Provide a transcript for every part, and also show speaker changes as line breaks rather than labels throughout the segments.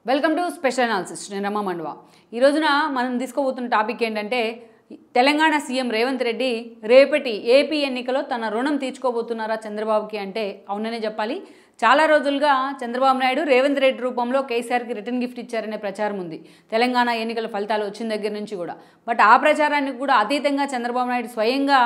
Welcome to special analysis. నేను రమా మండవా. ఈ రోజున మనం తీసుకోబోతున్న టాపిక్ ఏంటంటే తెలంగాణ సీఎం రేవంత్ రెడ్డి రేపటి ఏపీ ఎన్నికలో తన రుణం తీర్చుకోబోతున్నారా చంద్రబాబుకి అంటే అవుననే చెప్పాలి. చాలా రోజులుగా చంద్రబాబు నాయుడు రేవంత్ రెడ్డి రూపంలో కేసీఆర్కి రిటర్న్ గిఫ్ట్ ఇచ్చారనే ప్రచారం ఉంది తెలంగాణ ఎన్నికల ఫలితాలు వచ్చిన దగ్గర నుంచి కూడా. బట్ ఆ ప్రచారానికి కూడా అతీతంగా చంద్రబాబు నాయుడు స్వయంగా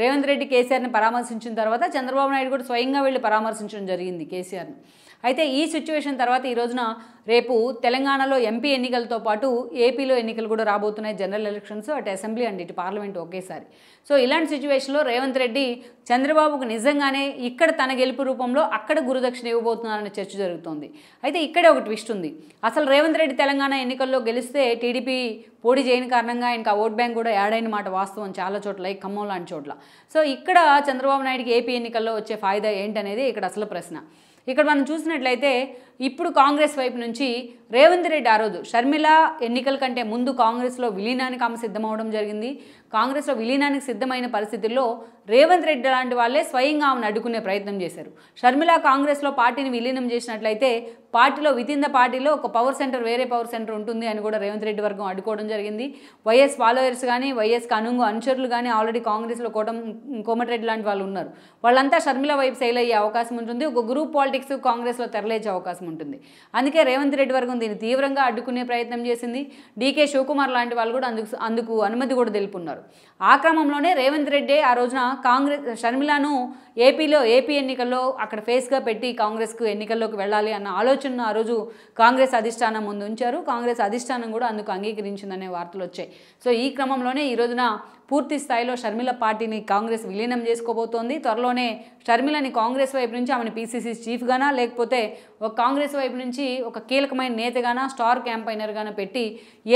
రేవంత్ రెడ్డి కేసీఆర్ని పరామర్శించిన తర్వాత చంద్రబాబు నాయుడు కూడా స్వయంగా వెళ్ళి పరామర్శించడం జరిగింది కేసీఆర్ని. అయితే ఈ సిచ్యువేషన్ తర్వాత ఈ రోజున రేపు తెలంగాణలో ఎంపీ ఎన్నికలతో పాటు ఏపీలో ఎన్నికలు కూడా రాబోతున్నాయి, జనరల్ ఎలక్షన్స్, అటు అసెంబ్లీ అండ్ ఇటు పార్లమెంట్ ఒకేసారి. సో ఇలాంటి సిచ్యువేషన్లో రేవంత్ రెడ్డి చంద్రబాబుకు నిజంగానే ఇక్కడ తన గెలుపు రూపంలో అక్కడ గురుదక్షిణ ఇవ్వబోతున్నారనే చర్చ జరుగుతోంది. అయితే ఇక్కడే ఒక ట్విస్ట్ ఉంది. అసలు రేవంత్ రెడ్డి తెలంగాణ ఎన్నికల్లో గెలిస్తే టీడీపీ పోటీ చేయని కారణంగా ఆయనకు ఆ ఓట్ బ్యాంక్ కూడా యాడ్ అయిన మాట వాస్తవం చాలా చోట్ల, లైక్ ఖమ్మం లాంటి చోట్ల. సో ఇక్కడ చంద్రబాబు నాయుడికి ఏపీ ఎన్నికల్లో వచ్చే ఫాయిదా ఏంటనేది ఇక్కడ అసలు ప్రశ్న. ఇక్కడ మనం చూసినట్లయితే ఇప్పుడు కాంగ్రెస్ వైపు నుంచి రేవంత్ రెడ్డి ఆ రోజు షర్మిల ఎన్నికల కంటే ముందు కాంగ్రెస్లో విలీనానికి ఆమె సిద్ధమవడం జరిగింది. కాంగ్రెస్లో విలీనానికి సిద్ధమైన పరిస్థితుల్లో రేవంత్ రెడ్డి లాంటి వాళ్ళే స్వయంగా ఆమెను అడ్డుకునే ప్రయత్నం చేశారు. షర్మిల కాంగ్రెస్లో పార్టీని విలీనం చేసినట్లయితే పార్టీలో వితిన్ ద పార్టీలో ఒక పవర్ సెంటర్, వేరే పవర్ సెంటర్ ఉంటుంది అని కూడా రేవంత్ రెడ్డి వర్గం అడ్డుకోవడం జరిగింది. వైఎస్ ఫాలోయర్స్ కానీ వైఎస్కి అనుచరులు కానీ ఆల్రెడీ కాంగ్రెస్లో కోమటిరెడ్డి లాంటి వాళ్ళు ఉన్నారు. వాళ్ళంతా షర్మిల వైపు సెయిల్ అయ్యే అవకాశం ఉంటుంది. ఒక గ్రూప్ పాలిటిక్స్ కాంగ్రెస్లో తెరలేచే అవకాశం ఉంటుంది. అందుకే రేవంత్ రెడ్డి వర్గం దీన్ని తీవ్రంగా అడ్డుకునే ప్రయత్నం చేసింది. డీకే శివకుమార్ లాంటి వాళ్ళు కూడా అందుకు అనుమతి కూడా తెలుపున్నారు. ఆ క్రమంలోనే రేవంత్ రెడ్డి ఆ రోజున షర్మిలను ఏపీ ఎన్నికల్లో అక్కడ ఫేస్గా పెట్టి కాంగ్రెస్కు ఎన్నికల్లోకి వెళ్ళాలి అన్న ఆలోచనను ఆ రోజు కాంగ్రెస్ అధిష్టానం ముందు ఉంచారు. కాంగ్రెస్ అధిష్టానం కూడా అందుకు అంగీకరించిందనే వార్తలు వచ్చాయి. సో ఈ క్రమంలోనే ఈ రోజున పూర్తి స్థాయిలో షర్మిల పార్టీని కాంగ్రెస్ విలీనం చేసుకోబోతోంది. త్వరలోనే షర్మిలని కాంగ్రెస్ వైపు నుంచి ఆమెను పీసీసీ చీఫ్గానా లేకపోతే ఒక కాంగ్రెస్ వైపు నుంచి ఒక కీలకమైన నేతగానా స్టార్ క్యాంపైనర్గానా పెట్టి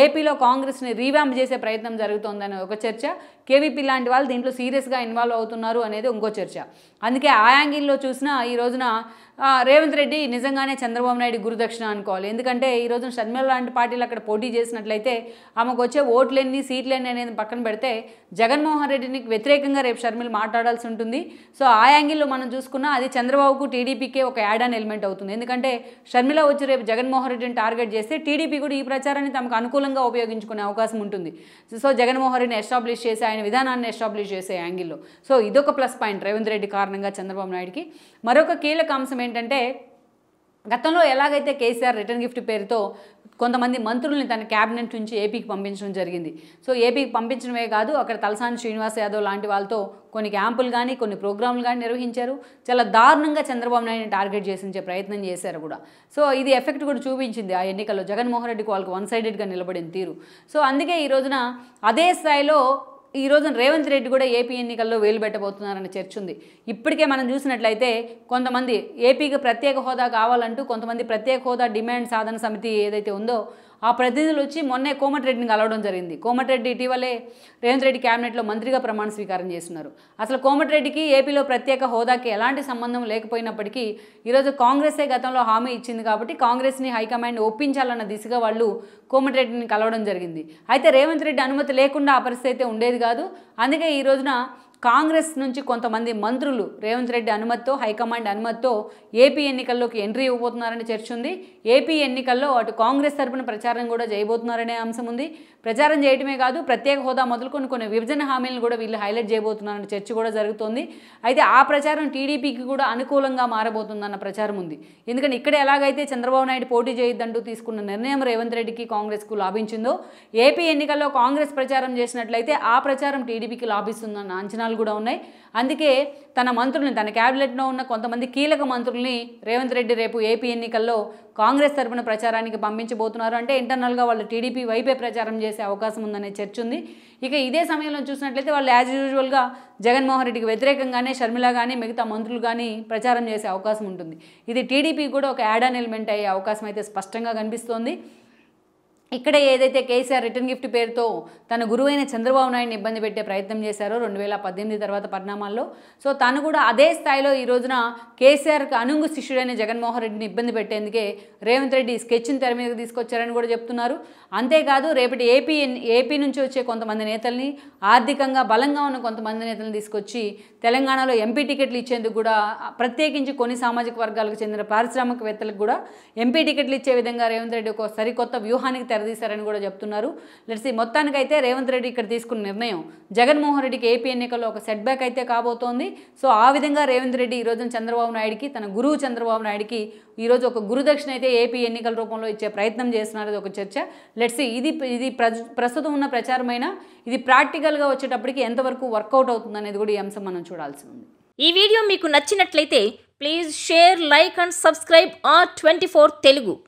ఏపీలో కాంగ్రెస్ని రీవ్యాంప్ చేసే ప్రయత్నం జరుగుతోందని ఒక చర్చ. కేవీపీ లాంటి వాళ్ళు దీంట్లో సీరియస్గా ఇన్వాల్వ్ అవుతున్నారు అనేది ఇంకో చర్చ. అందుకే ఆ యాంగిల్లో చూసినా ఈ రోజున రేవంత్ రెడ్డి నిజంగానే చంద్రబాబు నాయుడు గురుదక్షిణ అనుకోవాలి. ఎందుకంటే ఈ రోజున షర్మిల లాంటి పార్టీలు అక్కడ పోటీ చేసినట్లయితే ఆమెకు వచ్చే ఓట్లెన్ని సీట్లెన్ని అనేది పక్కన పెడితే జగన్మోహన్ రెడ్డిని వ్యతిరేకంగా రేపు షర్మిల మాట్లాడాల్సి ఉంటుంది. సో ఆ యాంగిల్లో మనం చూసుకున్నా అది చంద్రబాబుకు టీడీపీకే ఒక యాడ్ ఆన్ ఎలిమెంట్ అవుతుంది. ఎందుకంటే షర్మిల వచ్చి రేపు జగన్మోహన్ రెడ్డిని టార్గెట్ చేస్తే టీడీపీ కూడా ఈ ప్రచారాన్ని తమకు అనుకూలంగా ఉపయోగించుకునే అవకాశం ఉంటుంది. సో జగన్మోహన్ రెడ్డిని ఎస్టాబ్లిష్ చేసి ఆయన విధానాన్ని ఎస్టాబ్లిష్ చేసే యాంగిల్లో సో ఇదొక ప్లస్ పాయింట్ రేవంత్ రెడ్డి కారణంగా చంద్రబాబు నాయుడికి. మరొక కీలక అంశం ఏంటంటే గతంలో ఎలాగైతే కేసీఆర్ రిటర్న్ గిఫ్ట్ పేరుతో కొంతమంది మంత్రుల్ని తన క్యాబినెట్ నుంచి ఏపీకి పంపించడం జరిగింది. సో ఏపీకి పంపించడమే కాదు అక్కడ తలసాని శ్రీనివాస్ యాదవ్ లాంటి వాళ్ళతో కొన్ని క్యాంపులు కానీ కొన్ని ప్రోగ్రాంలు కానీ నిర్వహించారు. చాలా దారుణంగా చంద్రబాబు నాయుడిని టార్గెట్ చేసించే ప్రయత్నం చేశారు కూడా. సో ఇది ఎఫెక్ట్ కూడా చూపించింది ఆ ఎన్నికల్లో. జగన్మోహన్ రెడ్డికి వాళ్ళకి వన్ సైడెడ్గా నిలబడిన తీరు. సో అందుకే ఈ రోజున అదే స్థాయిలో ఈ రోజున రేవంత్ రెడ్డి కూడా ఏపీ ఎన్నికల్లో వేలు పెట్టబోతున్నారనే చర్చ ఉంది. ఇప్పటికే మనం చూసినట్లయితే కొంతమంది ఏపీకి ప్రత్యేక హోదా కావాలంటూ కొంతమంది ప్రత్యేక హోదా డిమాండ్ సాధన సమితి ఏదైతే ఉందో ఆ ప్రతినిధులు వచ్చి మొన్నే కోమటిరెడ్డిని కలవడం జరిగింది. కోమటిరెడ్డి ఇటీవలే రేవంత్ రెడ్డి క్యాబినెట్లో మంత్రిగా ప్రమాణ స్వీకారం చేస్తున్నారు. అసలు కోమటిరెడ్డికి ఏపీలో ప్రత్యేక హోదాకి ఎలాంటి సంబంధం లేకపోయినప్పటికీ ఈరోజు కాంగ్రెసే గతంలో హామీ ఇచ్చింది కాబట్టి కాంగ్రెస్ని హైకమాండ్ ఒప్పించాలన్న దిశగా వాళ్ళు కోమటిరెడ్డిని కలవడం జరిగింది. అయితే రేవంత్ రెడ్డి అనుమతి లేకుండా ఆ పరిస్థితి అయితే ఉండేది కాదు. అందుకే ఈ రోజున కాంగ్రెస్ నుంచి కొంతమంది మంత్రులు రేవంత్ రెడ్డి అనుమతితో హైకమాండ్ అనుమతితో ఏపీ ఎన్నికల్లోకి ఎంట్రీ ఇవ్వబోతున్నారనే చర్చ ఉంది. ఏపీ ఎన్నికల్లో అటు కాంగ్రెస్ తరపున ప్రచారం కూడా చేయబోతున్నారనే అంశం ఉంది. ప్రచారం చేయడమే కాదు ప్రత్యేక హోదా మొదలుకొని కొన్ని విభజన హామీలను కూడా వీళ్ళు హైలైట్ చేయబోతున్నారనే చర్చ కూడా జరుగుతోంది. అయితే ఆ ప్రచారం టీడీపీకి కూడా అనుకూలంగా మారబోతుందన్న ప్రచారం ఉంది. ఎందుకంటే ఇక్కడ ఎలాగైతే చంద్రబాబు నాయుడు పోటీ చేయొద్దంటూ తీసుకున్న నిర్ణయం రేవంత్ రెడ్డికి కాంగ్రెస్కు లాభించిందో ఏపీ ఎన్నికల్లో కాంగ్రెస్ ప్రచారం చేసినట్లయితే ఆ ప్రచారం టీడీపీకి లాభిస్తుందన్న అంచనాలు కూడా ఉన్నాయి. అందుకే తన మంత్రుల్ని తన క్యాబినెట్లో ఉన్న కొంతమంది కీలక మంత్రుల్ని రేవంత్ రెడ్డి రేపు ఏపీ ఎన్నికల్లో కాంగ్రెస్ తరపున ప్రచారానికి పంపించబోతున్నారు. అంటే ఇంటర్నల్గా వాళ్ళు టీడీపీ వైపే ప్రచారం చేసే అవకాశం ఉందనే చర్చ ఉంది. ఇక ఇదే సమయంలో చూసినట్లయితే వాళ్ళు యాజ్ యూజువల్గా జగన్మోహన్ రెడ్డికి వ్యతిరేకంగానే షర్మిల కానీ మిగతా మంత్రులు కానీ ప్రచారం చేసే అవకాశం ఉంటుంది. ఇది టీడీపీ కూడా ఒక యాడ్ ఆన్ ఎలిమెంట్ అయ్యే అవకాశం అయితే స్పష్టంగా కనిపిస్తోంది. ఇక్కడే ఏదైతే కేసీఆర్ రిటర్న్ గిఫ్ట్ పేరుతో తన గురువైన చంద్రబాబు నాయుడిని ఇబ్బంది పెట్టే ప్రయత్నం చేశారో 2018 తర్వాత పరిణామాల్లో, సో తను కూడా అదే స్థాయిలో ఈ రోజున కేసీఆర్కి అనుంగు శిష్యుడైన జగన్మోహన్ రెడ్డిని ఇబ్బంది పెట్టేందుకే రేవంత్ రెడ్డి స్కెచ్ని తెర మీదకి తీసుకొచ్చారని కూడా చెప్తున్నారు. అంతేకాదు రేపటి ఏపీ నుంచి వచ్చే కొంతమంది నేతల్ని, ఆర్థికంగా బలంగా ఉన్న కొంతమంది నేతలను తీసుకొచ్చి తెలంగాణలో ఎంపీ టికెట్లు ఇచ్చేందుకు కూడా, ప్రత్యేకించి కొన్ని సామాజిక వర్గాలకు చెందిన పారిశ్రామికవేత్తలకు కూడా ఎంపీ టికెట్లు ఇచ్చే విధంగా రేవంత్ రెడ్డి ఒక సరికొత్త వ్యూహానికి తెరదీశారని కూడా చెప్తున్నారు. లెట్స్ మొత్తానికైతే రేవంత్ రెడ్డి ఇక్కడ తీసుకున్న నిర్ణయం జగన్మోహన్ రెడ్డికి ఏపీ ఎన్నికల్లో ఒక సెట్ బ్యాక్ అయితే కాబోతోంది. సో ఆ విధంగా రేవంత్ రెడ్డి ఈ రోజున చంద్రబాబు నాయుడికి, తన గురువు చంద్రబాబు నాయుడికి ఈరోజు ఒక గురుదక్షిణ అయితే ఏపీ ఎన్నికల రూపంలో ఇచ్చే ప్రయత్నం చేస్తున్నారు. ఒక చర్చ. లెట్స్ ఇది ప్రస్తుతం ఉన్న ప్రచారమైన ఇది ప్రాక్టికల్గా వచ్చేటప్పటికి ఎంతవరకు వర్కౌట్ అవుతుంది అనేది కూడా ఈ అంశం మనం చూడాల్సి ఉంది.
ఈ వీడియో మీకు నచ్చినట్లయితే please share, like and subscribe R24 Telugu.